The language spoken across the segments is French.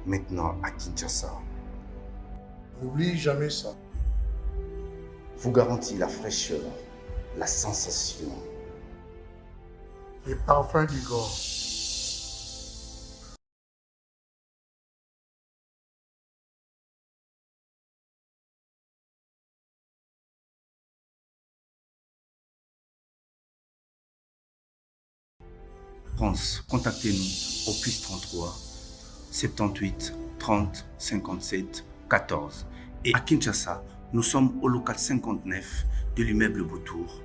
maintenant à Kinshasa, N'oublie jamais ça. vous garantit la fraîcheur, la sensation. Les parfums d'Igor. France, contactez-nous au +33 78 30 57 14. Et à Kinshasa, nous sommes au local 59 de l'immeuble Beautour.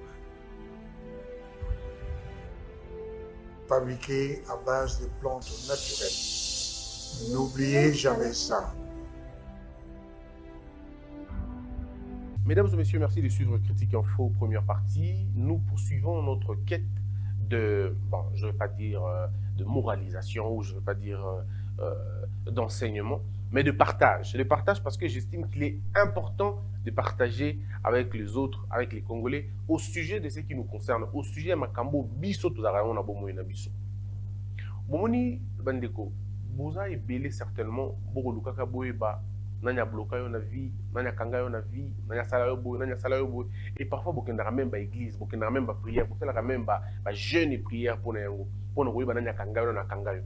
Fabriqué à base de plantes naturelles. N'oubliez jamais ça. Mesdames et messieurs, merci de suivre Critique Info, première partie. Nous poursuivons notre quête de, bon, je ne vais pas dire de moralisation ou je ne vais pas dire d'enseignement, mais de partage. De partage parce que j'estime qu'il est important de partager avec les autres, avec les Congolais, au sujet de ce qui nous concerne, au sujet de Makambo, biso tozara na bomo na biso. Bomoni bandeko, boza ebele certainement boko lukaka boyeba nanya bloka yo na vie, nanya kanga yo na vie, nanya sala yo boy, nanya sala yo boy. Et parfois bokendaka même ba église, bokendaka même ba prière, bokelaka même ba jeûne et prière pour na yango, pour na koyeba nanya kanga yo na kanga yo.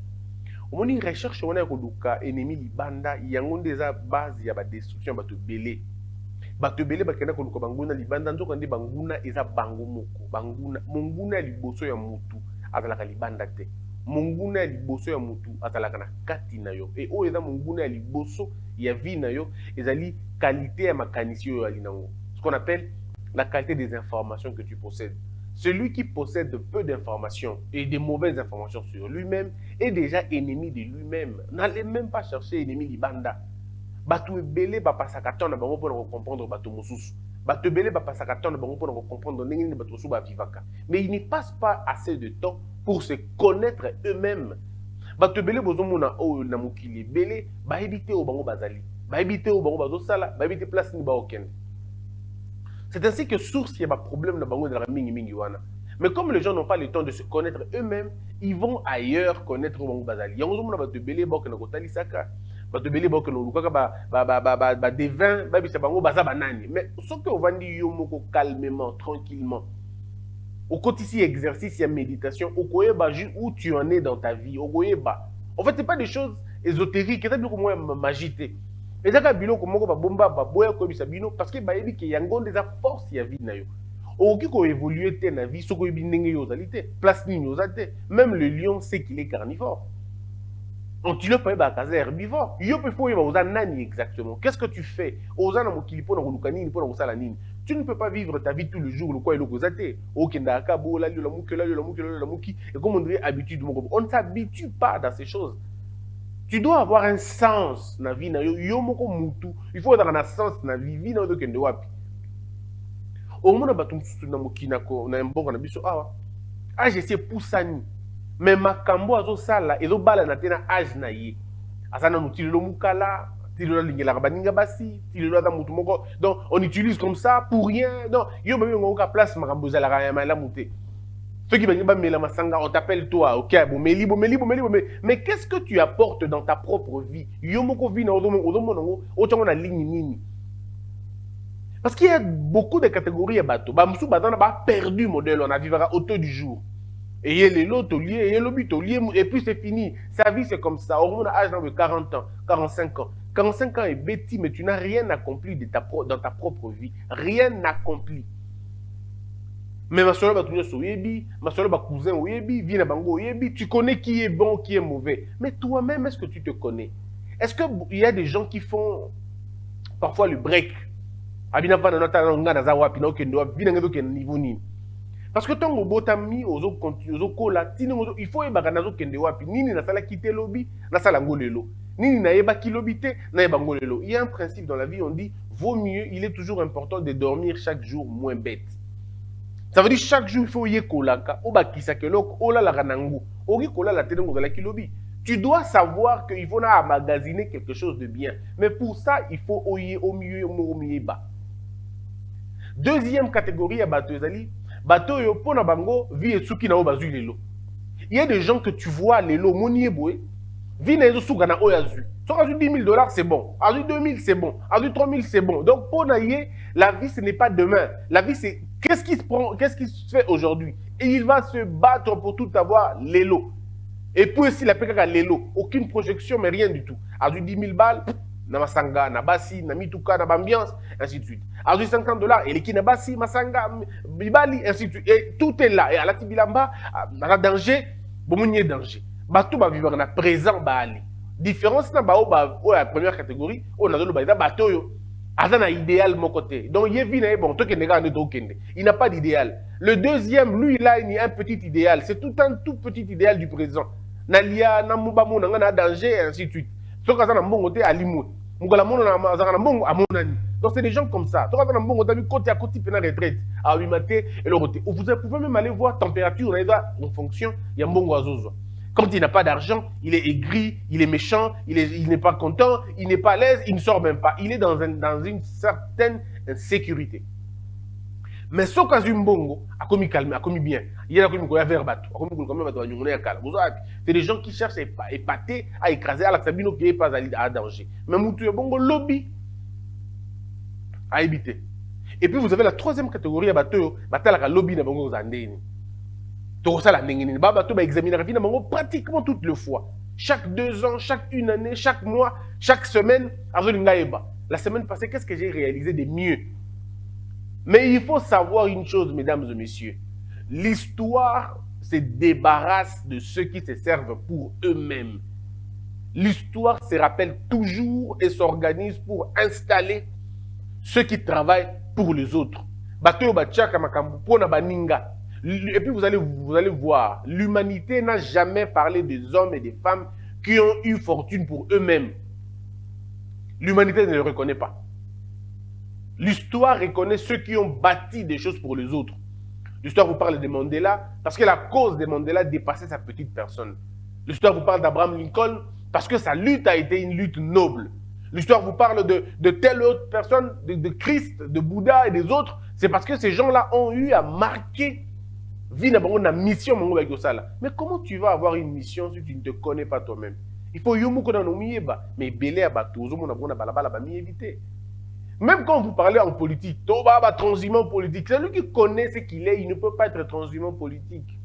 Omoni recherche wana ko luka ennemi libanda yango ndeza base ya ba destruction bato belé. Bato belé bakenda ko luka banguna libanda nzoka ndi banguna eza bango moko, banguna monguna ya liboso ya mutu azalaka libanda te. Monguna ya liboso ya mutu azalaka na kati na yo. Et oyo eza monguna ya liboso ya vie na yo ezali qualité ya makanisi yo ali nango. Ce qu'on appelle la qualité des informations que tu possèdes. Celui qui possède peu d'informations et de mauvaises informations sur lui-même est déjà ennemi de lui-même. N'allez même pas chercher ennemi libanda. Bato ebele bapasaka temps na bango mpona comprendre bato mosusu. Bato ebele bapasaka temps na bango mpona comprendre ndenge nini bato mosusu bavivaka. Mais ils ne passent pas assez de temps pour se connaître eux-mêmes. Bato ebele bozomona oyo na mokili ebele bayebi te oyo bango bazali. Bayebi te oyo bango bazosala, bayebi te place nini baokende. C'est ainsi que source il y a un problème dans bango de la mingi mingi wana. Mais comme les gens n'ont pas le temps de se connaître eux-mêmes, ils vont ailleurs connaître bango bazali. Yango mona bato ebele ba okena kotali saka. Bato ebele ba okena lukaka ba devin ba bisa bango baza banani. Mais ce que ovandi yo moko calmement, tranquillement. Au quotidien exercice, il y a méditation, au koyeba où tu en es dans ta vie, au koyeba. En fait, c'est pas des choses ésotériques, c'est beaucoup moins magité. Et ça bilo ko moko ba bomba ba boya ko bisa bino parce que ba yebi ke yango des force ya vie na yo. Oki ko évoluer te na vie soko yebi ndenge yo zalité, place ni yo zalité. Même le lion sait qu'il est carnivore. Antilope ba kaza herbivore. Yo pe fo yeba oza nani exactement. Qu'est-ce que tu fais? Oza na mokili pona koluka nini pona kosala nini? Tu ne peux pas vivre ta vie tout le jour, le quoi et le causaté. Ok, d'accord, la mouki, la mouki. Et comme on dirait habitude, on ne s'habitue pas dans ces choses. Tu dois avoir un sens dans la vie. Il faut avoir un sens dans la vie. Vie na kende wapi. Au moment où na moki na un bon na biso awa. Ah, je sais pour ça ni. Mais ma kambo azo sala ezo bala na tena âge na ye. Asana mutilo mukala. Donc, on utilise comme ça pour rien. Donc, il y a place ceux qui veulent on t'appelle toi, ok, mais qu'est-ce que tu apportes dans ta propre vie? Parce qu'il y a beaucoup de catégories à bateau. On a perdu modèle, on a vivra autour du jour. Et il y a l'autre lié, et il et puis c'est fini. Sa vie, c'est comme ça. Au âge de 40 ans, 45 ans. 45 ans est bêtis, mais tu n'as rien accompli dans ta propre vie. Rien accompli. Mais ma soeur, ma soeur, ma cousin, tu connais qui est bon, qui est mauvais. Mais toi-même, est-ce que tu te connais? Est-ce qu'il y a des gens qui font parfois le break? Parce que tant que botami ozo kola il faut eba nazo kende wapi nini na sala kité lobby na sala ngolelo nini na eba kilobité na eba ngolelo. Il y a un principe dans la vie, on dit vaut mieux, il est toujours important de dormir chaque jour moins bête. Ça veut dire chaque jour il faut y kolaka oba kisakelok ola la ranangu ogi kola la tene ngozala kilobi. Tu dois savoir qu'il faut magasiner quelque chose de bien, mais pour ça il faut oyer au mieux au mieux bas. Deuxième catégorie à bateau ezali bateau yo pona bango vie etsuki na bazui lelo. Il y a des gens que tu vois lelo moni eboye Vine ezo souka na oyazu. So a 10 000 $, c'est bon. A 2 000, c'est bon. A 3 000, c'est bon. Donc pour naïe, la vie ce n'est pas demain. La vie c'est qu'est-ce qui se fait aujourd'hui. Et il va se battre pour tout avoir l'élo. Et puis aussi la PKK l'élo, aucune projection mais rien du tout. A 10 000 balles, na masanga, na basi, na mituka, na ambiance, ainsi de suite. A 50 $, et les qui na basi, masanga, bibali, ainsi de suite. Et tout est là. Et à la tibilamba, à danger, bon y danger. Bateau va vivre na présent bali. Différence na bao ba la première catégorie, on a le baïda bateau yo. Azana idéal mon côté. Donc yevine bon toi qui il n'a pas d'idéal. Le deuxième lui il a un petit idéal, c'est tout un tout petit idéal du présent. Nalia na mubamu na danger ainsi de suite. So ka na mbongo te alimu. Mugala mono na mazana mbongo amonani. Donc c'est des gens comme ça. Toi, on a vu côté à côté de la retraite, à 8 matin et le côté. Vous pouvez même aller voir température en fonction, il y a un bon oiseau. Quand il n'a pas d'argent, il est aigri, il est méchant, il n'est pas content, il n'est pas à l'aise, il ne sort même pas. Il est dans une certaine insécurité. Mais ce cas du mbongo, a commis calme, a commis bien. Il y a commis un verre bateau, a commis comme bateau, c'est des gens qui cherchent à épater, à écraser, à la sabino qui n'est pas à danger. Mais moutou bongo lobby à éviter. Et puis vous avez la troisième catégorie à bateau, bateau la lobby na bongo zandeni. Tout ça la nengeni, bateau ba examiner la vie na bongo pratiquement toutes les fois. Chaque 2 ans, chaque 1 année, chaque mois, chaque semaine, la semaine passée, qu'est-ce que j'ai réalisé de mieux? Mais il faut savoir une chose, mesdames et messieurs. L'histoire se débarrasse de ceux qui se servent pour eux-mêmes. L'histoire se rappelle toujours et s'organise pour installer ceux qui travaillent pour les autres. Et puis vous allez voir, l'humanité n'a jamais parlé des hommes et des femmes qui ont eu fortune pour eux-mêmes. L'humanité ne le reconnaît pas. L'histoire reconnaît ceux qui ont bâti des choses pour les autres. L'histoire vous parle de Mandela parce que la cause de Mandela dépassait sa petite personne. L'histoire vous parle d'Abraham Lincoln parce que sa lutte a été une lutte noble. L'histoire vous parle de telle autre personne, de Christ, de Bouddha et des autres. C'est parce que ces gens-là ont eu à marquer une mission. Mais comment tu vas avoir une mission si tu ne te connais pas toi-même? Il faut mais belé éviter. Même quand vous parlez en politique, transhumant politique, celui qui connaît ce qu'il est, il ne peut pas être transhumant politique.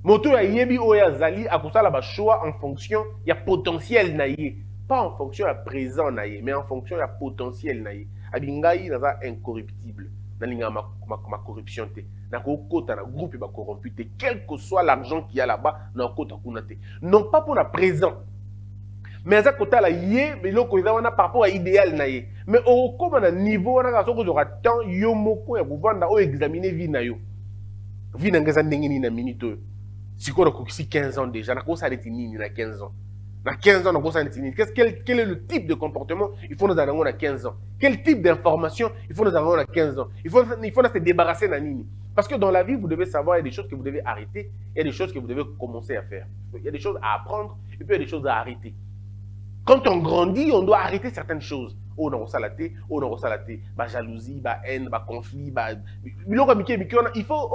Moto ya yebi oya zali akusala ba choix en fonction ya potentiel naïe, pas en fonction ya présent naïe, mais en fonction ya potentiel naïe. Abingai naza incorruptible, nalinga ma corruption te, na kota na groupe ba corrompu te, quel que soit l'argent qu'il y a là-bas, na kota kunate. Non pas pour la présent. Mais à côté là yé mais loko eza wana par rapport à idéal naïe. Mais au comme na niveau wana ka soko aura temps yo moko ya kovanda o examiner vie na yo. Vie na ngeza ndenge ni na minute. Si on a 15 ans déjà, on a 15 ans. Dans 15 ans, on a quel est le type de comportement il faut nous avoir à 15 ans? Quel type d'information il faut nous avoir à 15 ans? Il faut se débarrasser de Nini. Parce que dans la vie, vous devez savoir, il y a des choses que vous devez arrêter, il y a des choses que vous devez commencer à faire. Il y a des choses à apprendre et puis il y a des choses à arrêter. Quand on grandit, on doit arrêter certaines choses. Oh, on a salaté, jalousie, haine, conflit, il faut,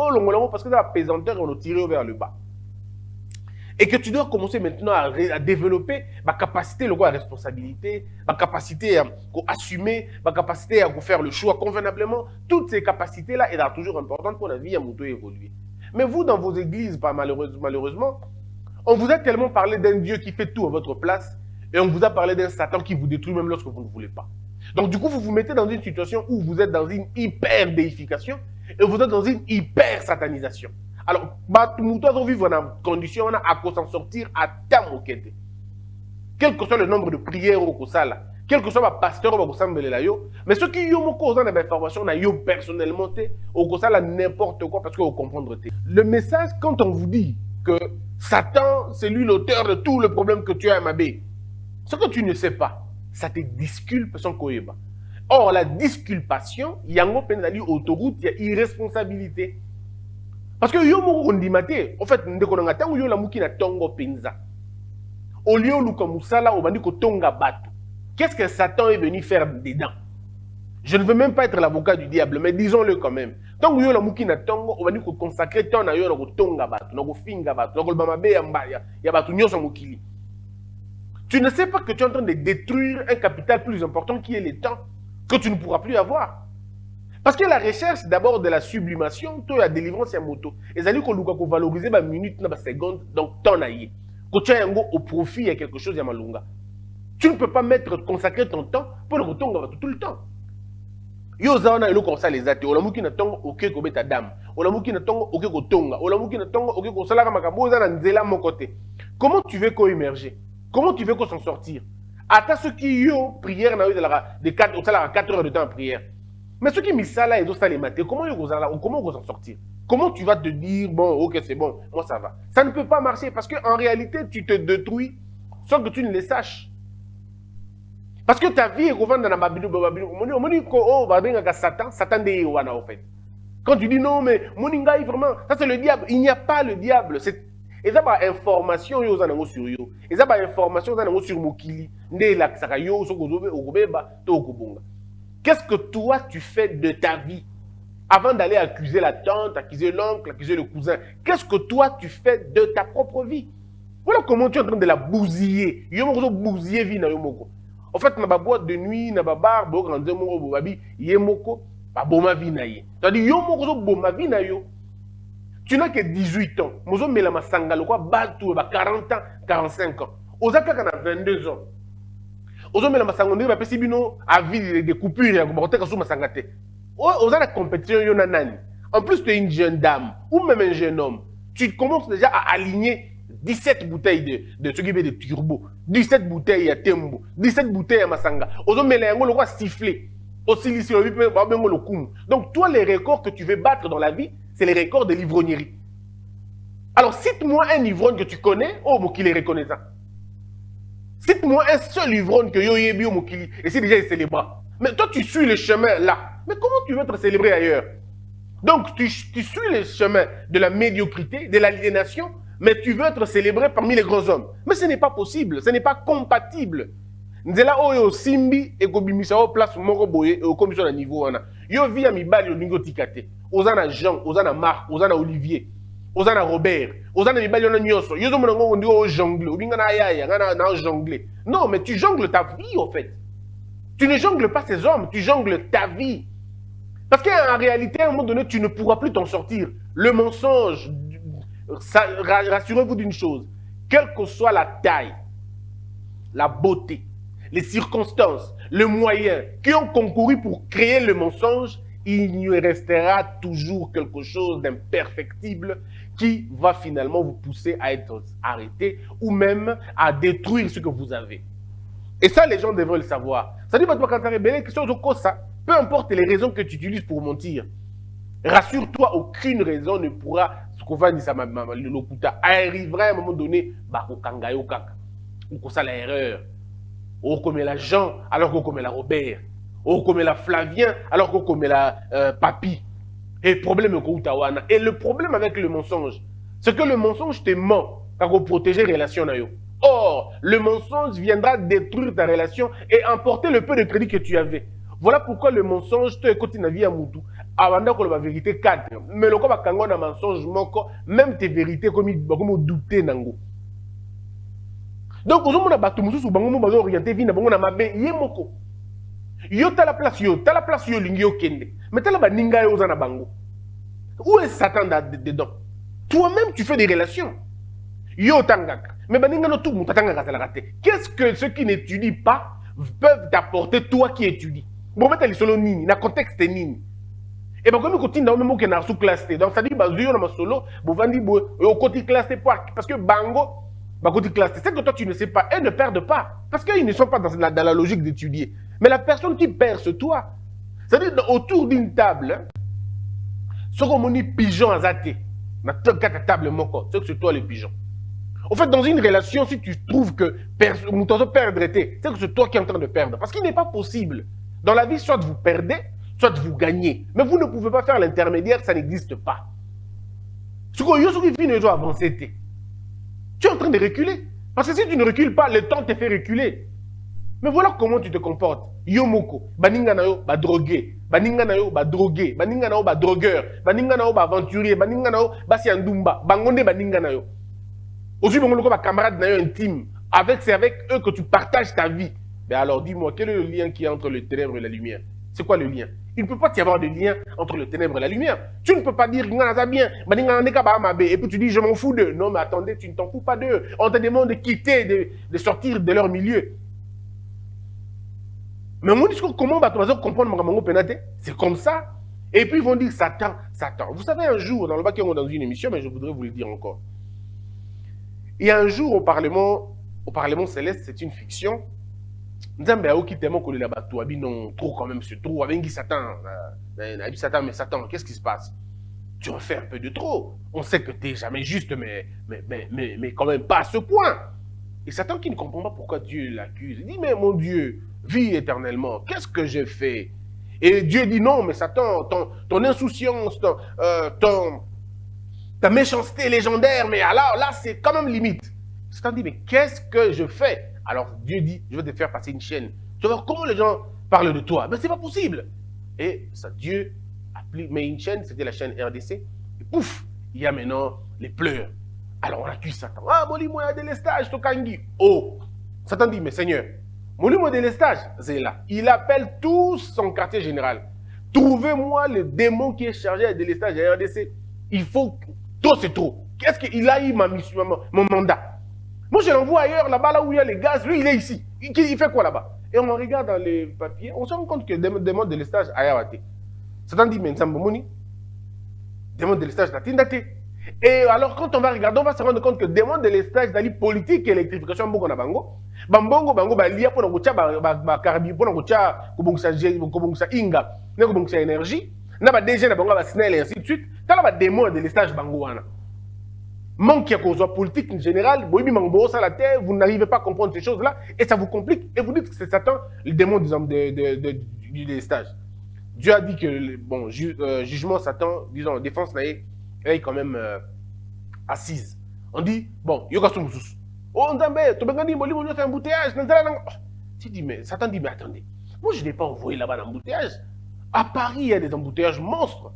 parce que ça va pesanteur, on nous tirer vers le bas. Et que tu dois commencer maintenant à développer ma capacité, la responsabilité, ma capacité à assumer, ma capacité à faire le choix convenablement. Toutes ces capacités-là sont toujours importantes pour la vie à évoluer. Mais vous, dans vos églises, malheureusement, on vous a tellement parlé d'un Dieu qui fait tout à votre place et on vous a parlé d'un Satan qui vous détruit même lorsque vous ne voulez pas. Donc du coup, vous vous mettez dans une situation où vous êtes dans une hyper-déification et vous êtes dans une hyper-satanisation. Alors, nous devons vivre dans des conditions à s'en sortir à temps. Quel que soit le nombre de prières au Kosala, quel que soit le pasteur au Kosala, mais ceux qui ont des informations, personnellement, au Kosala n'importe quoi parce que vous comprenez. Le message, quand on vous dit que Satan, c'est lui l'auteur de tout le problème que tu as à Mabé, ce que tu ne sais pas, ça te disculpe sans koyeba. Or, la disculpation, il y a une autoroute, il y a irresponsabilité. Parce que yo moko ondimate, en fait, ndeko nga tango yo la muki na tongo penza. Au lieu luka musala obandi ko tonga batu. Qu'est-ce que Satan est venu faire dedans? Je ne veux même pas être l'avocat du diable, mais disons-le quand même. Tango yo la muki na tongo obandi ko consacrer temps na yo na ko tonga batu, na ko finga batu, na ko bamabe ya mbaya, ya batu nyoso mukili. Tu ne sais pas que tu es en train de détruire un capital plus important qui est le temps, que tu ne pourras plus avoir. Parce que la recherche d'abord de la sublimation, toi la délivrance et moto, et allez qu'on valoriser ma minute, ma seconde, donc ton aïe. Quand tu as au profit, il y a quelque chose, il y a malunga. Tu ne peux pas consacrer ton temps pour le retour tout le temps. Yo zaona elo comme ça les athées. Ola muki na tongo oke ko beta dame. Ola muki na tongo oke ko tonga. Ola muki na tongo oke ko sala makambo za na nzela mon côté. Comment tu veux qu'on émerger? Comment tu veux qu'on s'en sortir? Ata ceux qui yo prière na yo de 4 heures de temps en prière. Mais ceux qui misala et ça les mater, comment on va s'en sortir? Comment tu vas te dire bon OK c'est bon, moi ça va. Ça ne peut pas marcher parce que en réalité tu te détruis sans que tu ne le saches. Parce que ta vie est revendue dans la Bible. Satan de Wana en fait. Quand tu dis non, mais Moninga vraiment, ça c'est le diable. Il n'y a pas le diable. Et ça va information yo zanango sur yo. Et ça va information zanango sur Mokili. Qu'est-ce que toi tu fais de ta vie avant d'aller accuser la tante, accuser l'oncle, accuser le cousin? Qu'est-ce que toi tu fais de ta propre vie? Voilà comment tu es en train de la bousiller. Yo moko bousiller vie na yo moko. En fait, na ba boîte de nuit, na ba bar, bo grande moko bo babi, yemoko, ba boma vie na ye. C'est-à-dire yo moko zo boma vie na yo. Tu n'as que 18 ans. Mozo mela masanga lo kwa ba tout ba 40 ans, 45 ans. Ozaka kana 22 ans. Ozo mela masanga ndi ba pesi bino a vie de coupure ya ko ka sou masanga te. Oza la compétition yo na nani. En plus tu es une jeune dame ou même un jeune homme. Tu commences déjà à aligner 17 bouteilles de ce qui veut de turbo, 17 bouteilles à tembo, 17 bouteilles à masanga. Ozo melengo le roi siffler. Aussi le koum. Donc toi les records que tu veux battre dans la vie, c'est les records de l'ivrognerie. Alors cite-moi un ivrogne que tu connais, oh Mokili est reconnaissant. Cite-moi un seul ivrogne que yo yebi au Mokili et c'est déjà célébrant. Mais toi tu suis le chemin là. Mais comment tu veux te célébrer ailleurs? Donc tu suis le chemin de la médiocrité, de l'aliénation. Mais tu veux être célébré parmi les grands hommes. Mais ce n'est pas possible, ce n'est pas compatible. Nzela oyo simbi et kobimisa o place moko boye et au commission à niveau wana. Yo vi amibali o lingo tikate. Ozana Jean, ozana Marc, ozana Olivier, ozana Robert, ozana mibali ona nyoso. Yo zo mona ngo ndi o jongle, obinga na yaya, na jongler. Non, mais tu jongles ta vie en fait. Tu ne jongles pas ces hommes, tu jongles ta vie. Parce qu'en réalité, à un moment donné, tu ne pourras plus t'en sortir. Le mensonge, rassurez-vous d'une chose, quelle que soit la taille, la beauté, les circonstances, le moyen qui ont concouru pour créer le mensonge, il y restera toujours quelque chose d'imperfectible qui va finalement vous pousser à être arrêté ou même à détruire ce que vous avez. Et ça, les gens devraient le savoir. Ça dit, peu importe les raisons que tu utilises pour mentir, rassure-toi, aucune raison ne pourra arrivera à un moment donné, ou qu'on la erreur, ou comme la Jean, alors qu'on comme la Robert, ou comme la Flavien, alors qu'on comme la Papi. Et le problème et le problème avec le mensonge, c'est que le mensonge te ment pour protéger la relation. Or, le mensonge viendra détruire ta relation et emporter le peu de crédit que tu avais. Voilà pourquoi le mensonge te écoute la vie à Moutou. Avant que la vérité cadre. Mais le cas où un mensonge, même tes vérités comme douter nango. Donc, vous avez orienté vie na mabe yemoko. Yo ta la place yo lingyo kende. Mais ta la ba ninga yo za na bango. Où est Satan dedans? Toi-même tu fais des relations. Yo tangaka. Mais ba ninga no tout mutanga la raté. Qu'est-ce que ceux qui n'étudient pas peuvent t'apporter toi qui étudies? Bon mettre les solo nini, na contexte nini. Et bien, comme on a même que sous classe, donc ça dit que ma solo, au côté classe parce que bango, côté classe, c'est que toi tu ne sais pas, elles ne perdent pas, parce qu'ils ne sont pas dans la logique d'étudier. Mais la personne qui perd, c'est toi. C'est-à-dire autour d'une table, ce qu'on dit pigeon à zaté, na table moko, c'est que c'est toi le pigeon. En fait, dans une relation, si tu trouves que perdre, c'est que c'est toi qui es en train de perdre, parce qu'il n'est pas possible. Dans la vie, soit vous perdez, soit vous gagnez. Mais vous ne pouvez pas faire l'intermédiaire, ça n'existe pas. Ce que tu avancer, tu es en train de reculer. Parce que si tu ne recules pas, le temps te fait reculer. Mais voilà comment tu te comportes. Yomoko, baninga na yo, ba drogué, baninga na yo, ba drogué, baninga na yo, ba drogueur, baninga na yo, ba aventurier, baninga na yo, ba siandumba, bangonde baninga na yo. Aussi, bon, ba camarade na yo intime, C'est avec eux que tu partages ta vie. Mais alors dis-moi, quel est le lien qui est entre le ténèbre et la lumière? C'est quoi le lien? Il ne peut pas y avoir de lien entre le ténèbre et la lumière. Tu ne peux pas dire, bien, et puis tu dis, je m'en fous d'eux. Non, mais attendez, tu ne t'en fous pas d'eux. On te demande de quitter, de sortir de leur milieu. Mais mon discours, comment on va comprendre Mangamango Penate? C'est comme ça. Et puis ils vont dire, Satan, Satan. Vous savez, un jour, dans le bac, on est dans une émission, mais je voudrais vous le dire encore. Il y a un jour au Parlement céleste, c'est une fiction. Nzambe a qui tellement collé là-bas, tout non trop quand même, c'est trop. Avec Satan, Satan, mais Satan, qu'est-ce qui se passe? Tu en fais un peu de trop. On sait que tu n'es jamais juste, mais quand même pas à ce point. Et Satan qui ne comprend pas pourquoi Dieu l'accuse. Il dit, mais mon Dieu, vis éternellement. Qu'est-ce que j'ai fait? Et Dieu dit, non, mais Satan, ton insouciance, ta méchanceté légendaire, mais alors là, c'est quand même limite. Satan dit, mais qu'est-ce que je fais? Alors Dieu dit, je vais te faire passer une chaîne. Tu vas voir comment les gens parlent de toi. Mais c'est pas possible. Et ça, Dieu met une chaîne, c'était la chaîne RDC. Et pouf, il y a maintenant les pleurs. Alors on accuse Satan. Ah, mon limo, il y a des lestages, Tokangi. Oh, Satan dit, mais Seigneur, mon limo des lestages, c'est là. Il appelle tout son quartier général. Trouvez-moi le démon qui est chargé des lestages à RDC. Il faut, trop c'est trop. Qu'est-ce qu'il a eu mon mandat? Moi, je l'envoie ailleurs, là-bas, là où il y a les gaz. Lui, il est ici. Il fait quoi là-bas? Et on regarde dans les papiers, on se rend compte que le démon de l'estage a Yawate. Satan dit, mais Nzambomoni, démon de l'estage, Natindate. Et alors, quand on va regarder, on va se rendre compte que le démon de l'estage, dans les politiques et l'électrification, Bongo na Bango, Bambongo, Bango, Balia, pour nous, Carbi, pour nous, Kobongsa Inga, Kobongsa Énergie, Naba déjà, Bango, Snell et ainsi de suite. T'as là, démon de l'estage, Bango, manque à cause politique en général, vous n'arrivez pas à comprendre ces choses-là et ça vous complique et vous dites que c'est Satan, le démon du stage. Dieu a dit que, bon, jugement Satan, disons, défense, elle est quand même assise. On dit, bon, yoga sumusus. Oh, Nzambe, tu m'as dit, moi, fait un embouteillage. Tu dis, mais Satan dit, mais attendez, moi, je n'ai pas envoyé là-bas l'embouteillage. À Paris, il y a des embouteillages monstres.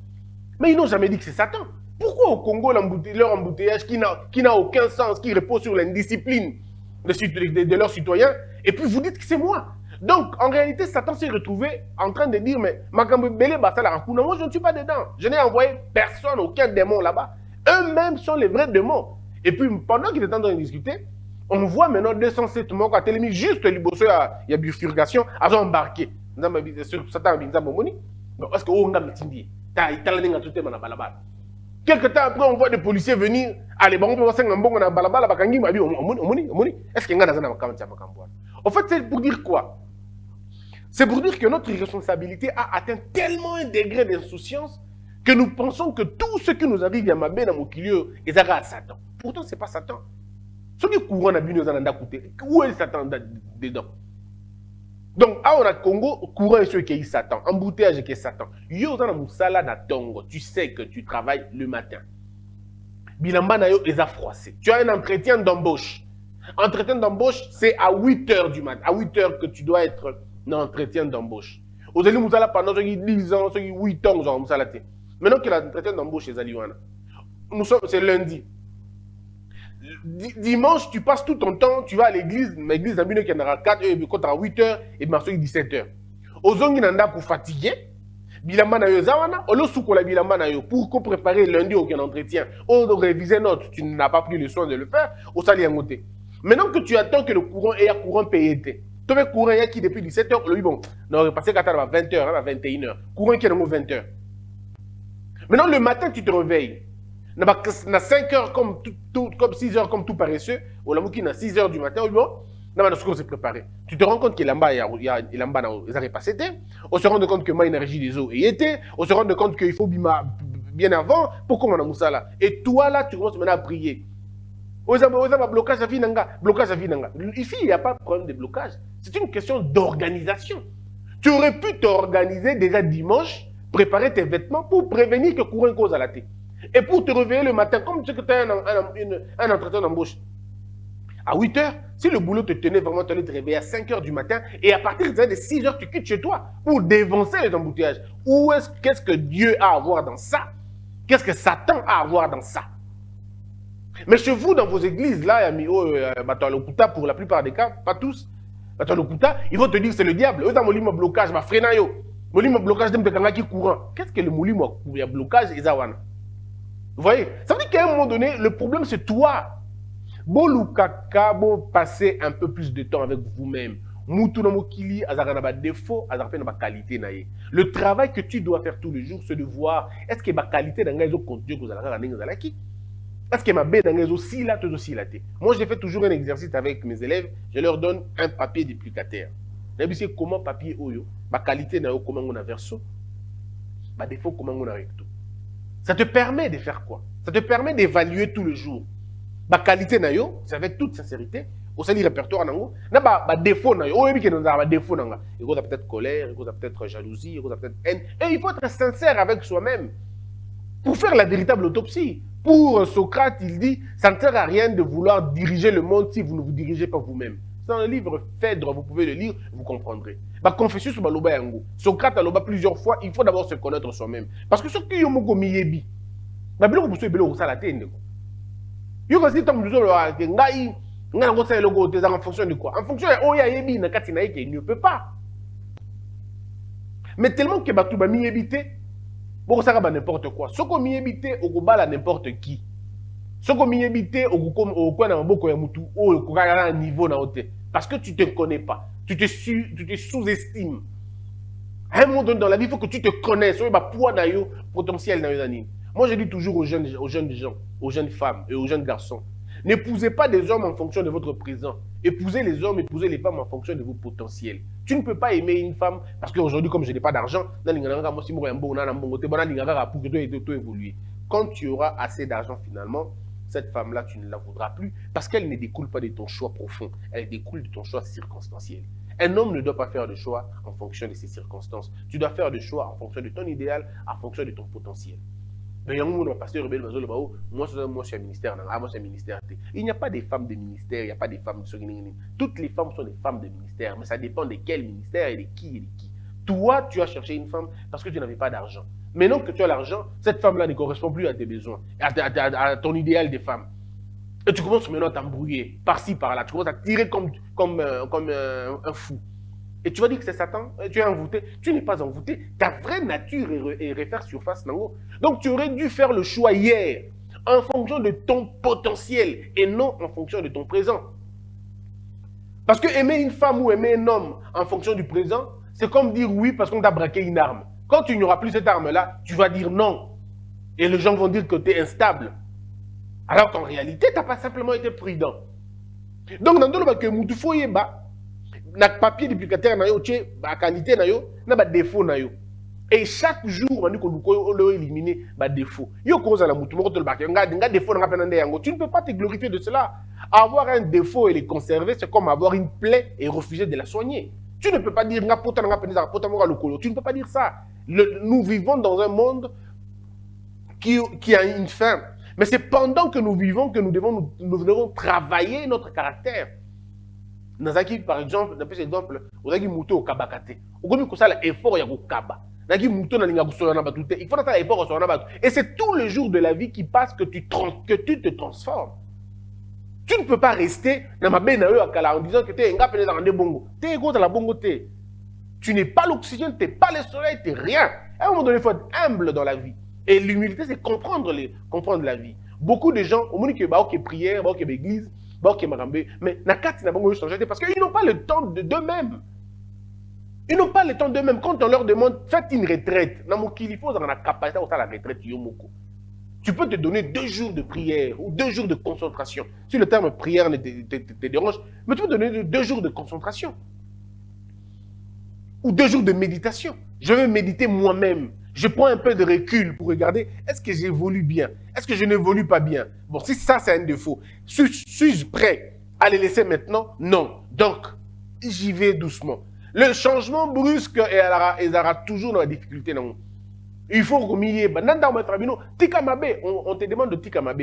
Mais ils n'ont jamais dit que c'est Satan. Pourquoi au Congo, leur embouteillage qui n'a aucun sens, qui repose sur l'indiscipline de leurs citoyens, et puis vous dites que c'est moi? Donc, en réalité, Satan s'est retrouvé en train de dire, mais moi, je ne suis pas dedans. Je n'ai envoyé personne, aucun démon là-bas. Eux-mêmes sont les vrais démons. Et puis, pendant qu'il est en train de discuter, on voit maintenant 207 morts à Télémi, juste le bosso, il y a bifurcation, à embarqué. Satan a dit, est-ce que on a dit, quelque temps après, on voit des policiers venir. Allez, bon, on peut voir ça, on a balabala, bakangi, est-ce qu'il y a un en fait, c'est pour dire quoi? C'est pour dire que notre irresponsabilité a atteint tellement un degré d'insouciance que nous pensons que tout ce qui nous arrive à Mabé, dans mon milieu, est à Satan. Pourtant, ce n'est pas Satan. Ce qui est courant à Bino Zananda Kouté, où est Satan dedans? Donc, on a Congo, courant est ceux qui est Satan, embouteillage qui est Satan. Yo, dans Moussala, na Tongo, tu sais que tu travailles le matin. Bilamba na yo les a froissés. Tu as un entretien d'embauche. Entretien d'embauche, c'est à 8h du matin. À 8h que tu dois être dans l'entretien d'embauche. Aux élus Moussala, pendant 10 ans, 8 ans, genre Moussala. Maintenant que l'entretien d'embauche est Zaliwana. C'est lundi. Dimanche, tu passes tout ton temps, tu vas à l'église, l'église d'Ambino qui en aura 4 heures, quand tu as 8 heures, et marceau 17 heures. Ozongi nanda pour fatiguer, bilamba na yo zawana, olo sukola bilamba na yo, pour préparer lundi aucun entretien, ou réviser note, tu n'as pas pris le soin de le faire, au sali ngoté. Maintenant que tu attends que le courant ait un courant payé, tu veux courant qui depuis 17 heures, lui bon, on aurait passé 4 heures à 20 heures, à 21 heures, courant qui est dans 20 heures. Maintenant le matin, tu te réveilles. Na 5 heures comme 6 heures comme tout paresseux, ou la mouki na 6 heures du matin, bon, on s'est préparé. Tu te rends compte que l'amba, il y a passé, on se rend compte que ma énergie des eaux y était, on se rend compte qu'il faut bien avant, pourquoi on a moussa là? Et toi là, tu commences maintenant à prier. Blocage à vie blocage à vie nanga. Ici, il n'y a pas de problème de blocage. C'est une question d'organisation. Tu aurais pu t'organiser déjà dimanche, préparer tes vêtements pour prévenir que courant cause à la tête. Et pour te réveiller le matin, comme tu as un entretien d'embauche, à 8 heures, si le boulot te tenait vraiment, tu allais te réveiller à 5 heures du matin, et à partir de 6 heures, tu quittes chez toi pour dévancer les embouteillages. Qu'est-ce que Dieu a à voir dans ça? Qu'est-ce que Satan a à voir dans ça? Mais chez vous, dans vos églises, là, pour la plupart des cas, pas tous, ils vont te dire que c'est le diable. Eux, dans mon livre blocage, ma frère, mon livre blocage, qui courant. Qu'est-ce que le livre blocage et Zawana? Vous voyez? Ça veut dire qu'à un moment donné, le problème, c'est toi. Bolukaka, passer un peu plus de temps avec vous-même. Moutounamokili, azarana défaut, azarana qualité. Le travail que tu dois faire tous les jours, c'est de voir est-ce que ma qualité dans les autres que vous allez est-ce que ma baie dans les aussi là, tout aussi là. Moi, je fais toujours un exercice avec mes élèves. Je leur donne un papier duplicataire. Je sais comment papier oyo, ma qualité n'a comment on a verso, ma défaut comment on a recto. Ça te permet de faire quoi? Ça te permet d'évaluer tout le jour. Ma qualité n'a yo, c'est avec toute sincérité. Au sein du répertoire nango, na ba défaut na yo. Oh, et bien ba défaut nanga. Il y a peut-être colère, il y a peut-être jalousie, il y a peut-être haine. Et il faut être sincère avec soi-même pour faire la véritable autopsie. Pour Socrate, il dit, ça ne sert à rien de vouloir diriger le monde si vous ne vous dirigez pas vous-même. C'est un livre Phèdre, vous pouvez le lire, vous comprendrez. Bah, Confucius baloba yango. Socrate a loba plusieurs fois, il faut d'abord se connaître soi-même. Parce que ce qui est moko miyebi, bah bilo ko buso ebelo ko sala tende ko. Yo ko si tom buso lo ngai ngai ngo sa logo te en fonction de quoi? En fonction de oya yebi na kati na yeke, il ne peut pas. Mais tellement que batu ba miyebité pour ça va n'importe quoi. Ce qu'on m'y évite, au Gobala n'importe qui. Ce qu'on m'y évite, au coin d'un beaucoup au un niveau na haute. Parce que tu ne te connais pas. Tu te sous-estimes. À un moment donné dans la vie, il faut que tu te connaisses. Sur le poids d'ailleurs potentiel dans les années. Moi, je dis toujours aux jeunes gens, aux jeunes femmes et aux jeunes garçons, n'épousez pas des hommes en fonction de votre présent. Épousez les hommes, épousez les femmes en fonction de vos potentiels. Tu ne peux pas aimer une femme parce qu'aujourd'hui, comme je n'ai pas d'argent, quand tu auras assez d'argent finalement, cette femme-là, tu ne la voudras plus parce qu'elle ne découle pas de ton choix profond, elle découle de ton choix circonstanciel. Un homme ne doit pas faire de choix en fonction de ses circonstances. Tu dois faire des choix en fonction de ton idéal, en fonction de ton potentiel. Mais il y a un pasteur rebelle, moi je suis un ministère, moi je suis un ministère. Il n'y a pas des femmes de ministère, il n'y a pas des femmes de... Toutes les femmes sont des femmes de ministère, mais ça dépend de quel ministère et de qui. Toi, tu as cherché une femme parce que tu n'avais pas d'argent. Maintenant que tu as l'argent, cette femme-là ne correspond plus à tes besoins, à ton idéal de femme. Et tu commences maintenant à t'embrouiller, par-ci, par-là. Tu commences à tirer comme un fou. Et tu vas dire que c'est Satan, tu es envoûté. Tu n'es pas envoûté. Ta vraie nature est refaire surface. Donc tu aurais dû faire le choix hier en fonction de ton potentiel et non en fonction de ton présent. Parce que aimer une femme ou aimer un homme en fonction du présent, c'est comme dire oui parce qu'on t'a braqué une arme. Quand tu n'auras plus cette arme-là, tu vas dire non. Et les gens vont dire que tu es instable. Alors qu'en réalité, tu n'as pas simplement été prudent. Donc, dans le cas où tu fais na papier duplicataire na yo tché ba qualité na yo na ba défaut na yo et chaque jour on dit qu'on doit éliminer ba défaut yo cause la mutu moko to ba nga défaut na pena yango. Tu ne peux pas te glorifier de cela. Avoir un défaut et le conserver, c'est comme avoir une plaie et refuser de la soigner. Tu ne peux pas dire nga pota nga pena pota mo lokolo. Tu ne peux pas dire ça. Nous vivons dans un monde qui a une fin, mais c'est pendant que nous vivons que nous devons travailler notre caractère. Nazaki, par exemple, d'après exemple, on a dit mouto au kabakate. On a dit que ça l'effort il y a au kaba. On a dit mouto na linga kusona na batute. Il faut faire l'effort sur na batute. Et c'est tous les jours de la vie qui passe que tu te transformes. Tu ne peux pas rester dans ma benne en disant que tu es un gars dans des bongo. Tu es égaux dans la bongo. Tu n'es pas l'oxygène, tu n'es pas le soleil, tu n'es rien. À un moment donné, il faut être humble dans la vie. Et l'humilité, c'est comprendre la vie. Beaucoup de gens, au moment que bah prière, bah église. Mais parce qu'ils n'ont pas le temps d'eux-mêmes. Ils n'ont pas le temps d'eux-mêmes. Quand on leur demande, faites une retraite. Il faut avoir la capacité de faire la retraite. Tu peux te donner 2 jours de prière ou 2 jours de concentration. Si le terme prière te dérange, mais tu peux donner 2 jours de concentration. Ou 2 jours de méditation. Je vais méditer moi-même. Je prends un peu de recul pour regarder, est-ce que j'évolue bien? Est-ce que je n'évolue pas bien? Bon, si ça, c'est un défaut, suis-je prêt à les laisser maintenant? Non. Donc, j'y vais doucement. Le changement brusque, il y aura toujours dans la difficulté. Non? Il faut remuer. On te demande de tikamabe.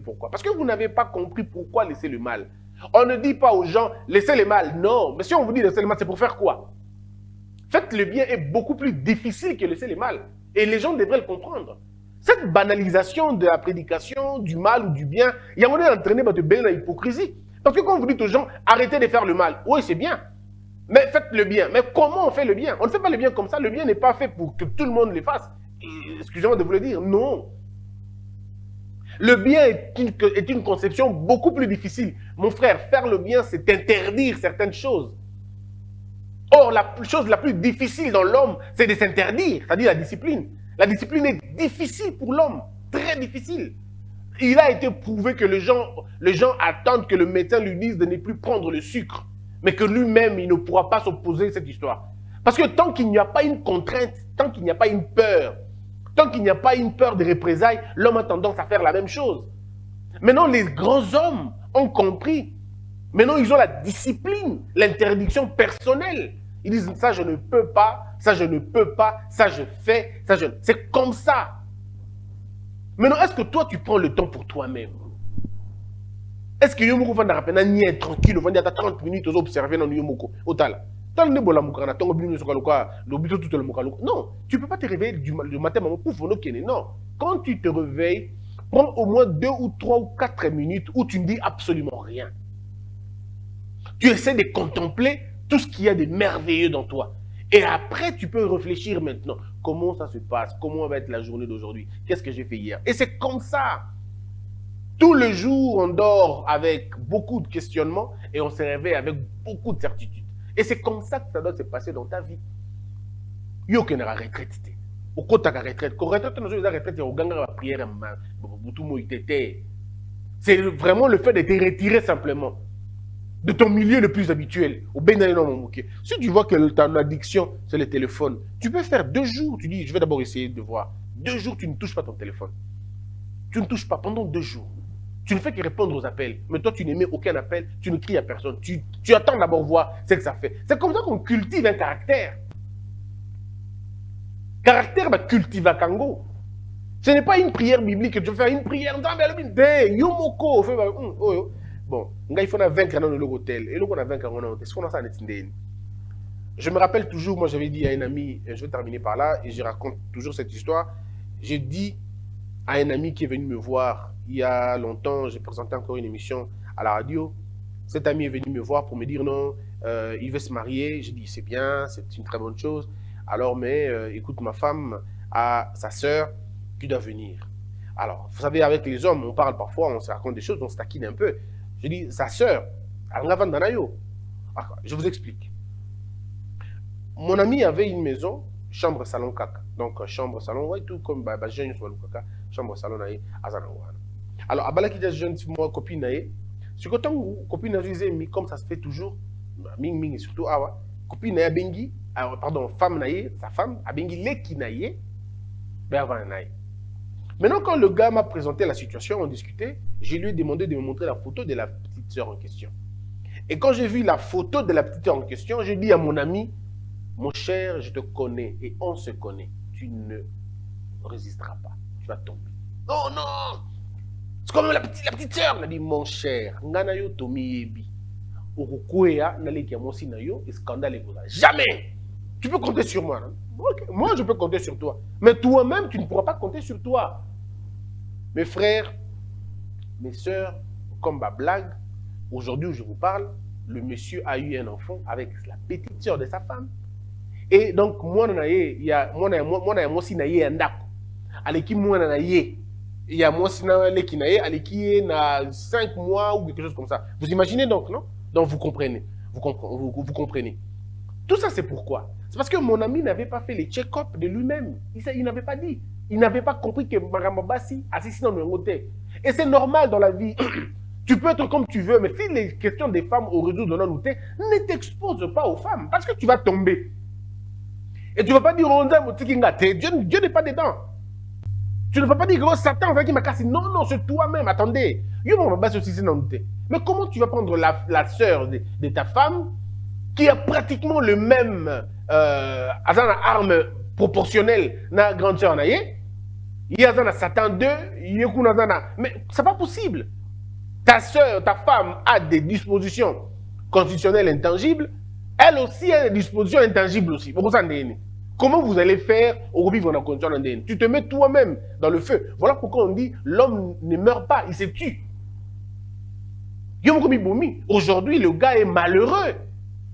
Pourquoi? Parce que vous n'avez pas compris pourquoi laisser le mal. On ne dit pas aux gens, laissez le mal. Non. Mais si on vous dit laisser le mal, c'est pour faire quoi? Faites le bien est beaucoup plus difficile que laisser le mal. Et les gens devraient le comprendre. Cette banalisation de la prédication, du mal ou du bien, il y a un moment d'entraîner de belle dans l'hypocrisie. Parce que quand vous dites aux gens, arrêtez de faire le mal, oui, c'est bien. Mais faites le bien. Mais comment on fait le bien? On ne fait pas le bien comme ça. Le bien n'est pas fait pour que tout le monde le fasse. Excusez-moi de vous le dire, non. Le bien est une conception beaucoup plus difficile. Mon frère, faire le bien, c'est interdire certaines choses. Or, la chose la plus difficile dans l'homme, c'est de s'interdire, c'est-à-dire la discipline. La discipline est difficile pour l'homme, très difficile. Il a été prouvé que les gens attendent que le médecin lui dise de ne plus prendre le sucre, mais que lui-même, il ne pourra pas s'opposer à cette histoire. Parce que tant qu'il n'y a pas une contrainte, tant qu'il n'y a pas une peur, tant qu'il n'y a pas une peur de représailles, l'homme a tendance à faire la même chose. Maintenant, les grands hommes ont compris. Maintenant, ils ont la discipline, l'interdiction personnelle. Ils disent, ça, je ne peux pas, ça, je ne peux pas, ça, je fais, ça, je... C'est comme ça. Maintenant, est-ce que toi, tu prends le temps pour toi-même? Est-ce que Yomoko va n'a tranquille, va dire 30 minutes aux observer dans Yomoko, au tal. Non, tu ne peux pas te réveiller du matin, maman, pour non. Quand tu te réveilles, prends au moins 2 ou 3 ou 4 minutes où tu ne dis absolument rien. Tu essaies de contempler tout ce qu'il y a de merveilleux dans toi. Et après, tu peux réfléchir maintenant. Comment ça se passe? Comment va être la journée d'aujourd'hui? Qu'est-ce que j'ai fait hier? Et c'est comme ça. Tout le jour, on dort avec beaucoup de questionnements et on se réveille avec beaucoup de certitudes. Et c'est comme ça que ça doit se passer dans ta vie. Yo qui n'a retraite. Au côté de la retraite, quand retraite, nous avons la retraite, on gagne la prière, c'est vraiment le fait de te retirer simplement de ton milieu le plus habituel. Si tu vois que ton addiction, c'est le téléphone, tu peux faire 2 jours. Tu dis, je vais d'abord essayer de voir. 2 jours, tu ne touches pas ton téléphone. Tu ne touches pas pendant 2 jours. Tu ne fais que répondre aux appels. Mais toi, tu n'émets aucun appel. Tu ne cries à personne. Tu attends d'abord voir ce que ça fait. C'est comme ça qu'on cultive un caractère. Caractère, bah, cultive à Kango. Ce n'est pas une prière biblique que tu veux faire. Une prière. Yomoko. Bon, il faut vaincre dans le hôtel. Et nous, on a vaincre dans le hôtel. Je me rappelle toujours, moi, j'avais dit à un ami, je vais terminer par là, et je raconte toujours cette histoire. J'ai dit à un ami qui est venu me voir il y a longtemps, j'ai présenté encore une émission à la radio. Cet ami est venu me voir pour me dire non, il veut se marier. J'ai dit c'est bien, c'est une très bonne chose. Alors, mais écoute, ma femme a sa sœur qui doit venir. Alors, vous savez, avec les hommes, on parle parfois, on se raconte des choses, on se taquine un peu. Je dis, sa sœur, je vous explique. Mon ami avait une maison, chambre, salon, caca. Donc, chambre, salon, ouais, tout comme jeune, chambre, salon, alors, abalaki des jeunes, moi, copine, ce que tant copine, comme ça se fait toujours, ming ming, surtout, awa, copine, bengi, pardon, femme, sa femme, a bengi, leki, maintenant, quand le gars m'a présenté la situation, on discutait, je lui ai demandé de me montrer la photo de la petite sœur en question. Et quand j'ai vu la photo de la petite sœur en question, j'ai dit à mon ami, mon cher, je te connais et on se connaît. Tu ne résisteras pas. Tu vas tomber. Oh non! C'est comme la petite sœur. Elle a dit, mon cher, nganayo tomi yebi. Okukwea naleki amosi nayo et scandale ekoza. Jamais! Tu peux compter sur moi. Hein? Okay. Moi, je peux compter sur toi. Mais toi-même, tu ne pourras pas compter sur toi. Mes frères, mes sœurs, comme ma blague, aujourd'hui où je vous parle, le monsieur a eu un enfant avec la petite sœur de sa femme. Et donc, moi, il y a moi aussi un ndako. Aleki moi il y a moi aussi aleki na 5 mois ou quelque chose comme ça. Vous imaginez donc, non? Donc vous comprenez. Vous comprenez. Tout ça, c'est pourquoi? C'est parce que mon ami n'avait pas fait les check-up de lui-même. Il n'avait pas dit. Il n'avait pas compris que Marambabasi assistait dans le côté. Et c'est normal dans la vie. Tu peux être comme tu veux, mais si les questions des femmes au réseau de l'autre, ne t'expose pas aux femmes. Parce que tu vas tomber. Et tu ne vas pas dire, Dieu n'est pas dedans. Tu ne vas pas dire, oh, Satan va qui m'a cassé. Non, non, c'est toi-même. Attendez. Mais comment tu vas prendre la sœur de ta femme qui a pratiquement le même arme proportionnelle na grande sœur naïe? Il y a un Satan 2, mais c'est pas possible. Ta sœur, ta femme a des dispositions constitutionnelles intangibles. Elle aussi a des dispositions intangibles aussi. Comment vous allez faire au vivre dans la condition d'ADN? Tu te mets toi-même dans le feu. Voilà pourquoi on dit l'homme ne meurt pas, il se tue. Aujourd'hui, le gars est malheureux.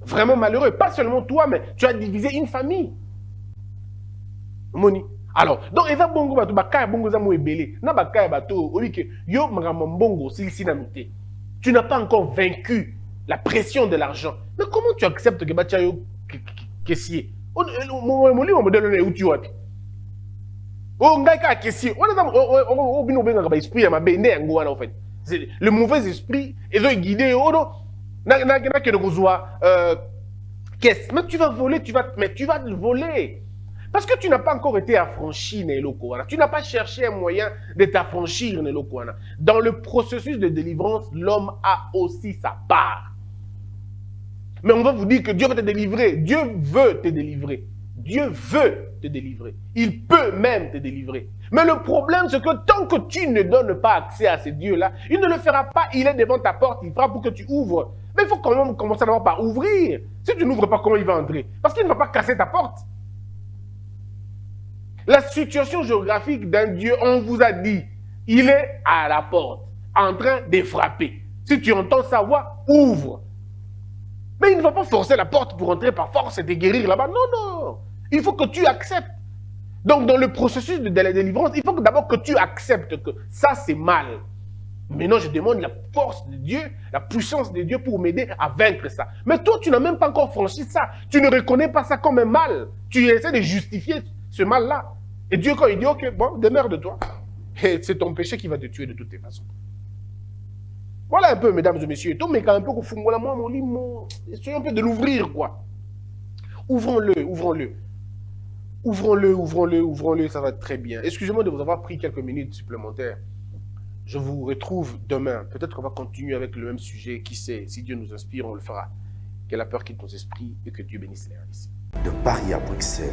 Vraiment malheureux. Pas seulement toi, mais tu as divisé une famille. Moni. Alors, donc, eza bongo bato bakaya bongo za mo ebele. Na bakaya bato que yo bongo silsinamité. Tu n'as pas encore vaincu la pression de l'argent. Mais comment tu acceptes que batia yo caissier? Moli mo modèle na uti wapi? Oh ngai ka caissier. On bino benga ba esprit ya mabende yango wana en fait. C'est le mauvais esprit ils ont guidé odo na que de kozwa caisse. Mais tu vas voler, tu vas le voler. Parce que tu n'as pas encore été affranchi, Nelokwana. Tu n'as pas cherché un moyen de t'affranchir, Nelokwana. Dans le processus de délivrance, l'homme a aussi sa part. Mais on va vous dire que Dieu va te délivrer. Dieu veut te délivrer. Dieu veut te délivrer. Il peut même te délivrer. Mais le problème, c'est que tant que tu ne donnes pas accès à ce Dieu-là, il ne le fera pas. Il est devant ta porte, il fera pour que tu ouvres. Mais il faut quand même commencer d'abord par ouvrir. Si tu n'ouvres pas, comment il va entrer? Parce qu'il ne va pas casser ta porte. La situation géographique d'un Dieu, on vous a dit, il est à la porte, en train de frapper. Si tu entends sa voix, ouvre. Mais il ne va pas forcer la porte pour entrer par force et te guérir là-bas. Non, non. Il faut que tu acceptes. Donc, dans le processus de la délivrance, il faut d'abord que tu acceptes que ça, c'est mal. Maintenant, je demande la force de Dieu, la puissance de Dieu pour m'aider à vaincre ça. Mais toi, tu n'as même pas encore franchi ça. Tu ne reconnais pas ça comme un mal. Tu essaies de justifier ce mal-là. Et Dieu, quand il dit, ok, bon, démerde-toi. Et c'est ton péché qui va te tuer de toutes les façons. Voilà un peu, mesdames et messieurs. Toi, mais quand un peu, voilà, moi, mon lit, essayons un peu de l'ouvrir, quoi. Ouvrons-le, ouvrons-le. Ouvrons-le, ouvrons-le, ouvrons-le, ça va être très bien. Excusez-moi de vous avoir pris quelques minutes supplémentaires. Je vous retrouve demain. Peut-être qu'on va continuer avec le même sujet. Qui sait, si Dieu nous inspire, on le fera. Que la peur quitte nos esprits et que Dieu bénisse les ici. De Paris à Bruxelles,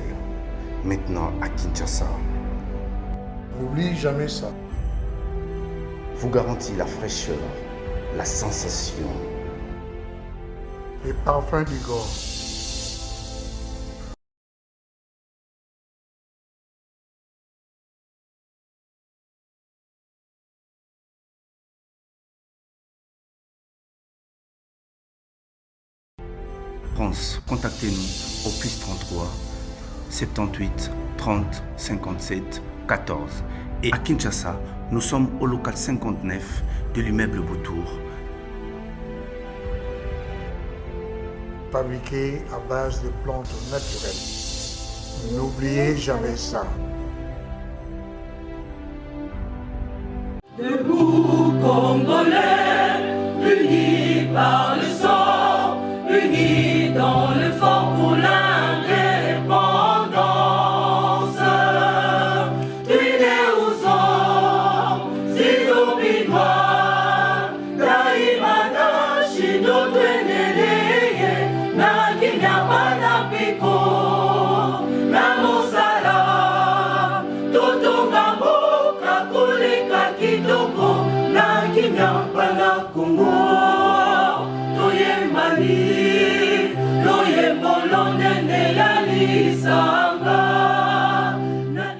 maintenant à Kinshasa, N'oublie jamais ça. vous garantit la fraîcheur, la sensation. Les parfums du corps. France, contactez-nous au +33 78 30 57 14. Et à Kinshasa, nous sommes au local 59 de l'immeuble Boutour. Fabriqué à base de plantes naturelles. N'oubliez jamais ça. Debout, Congolais, unis par le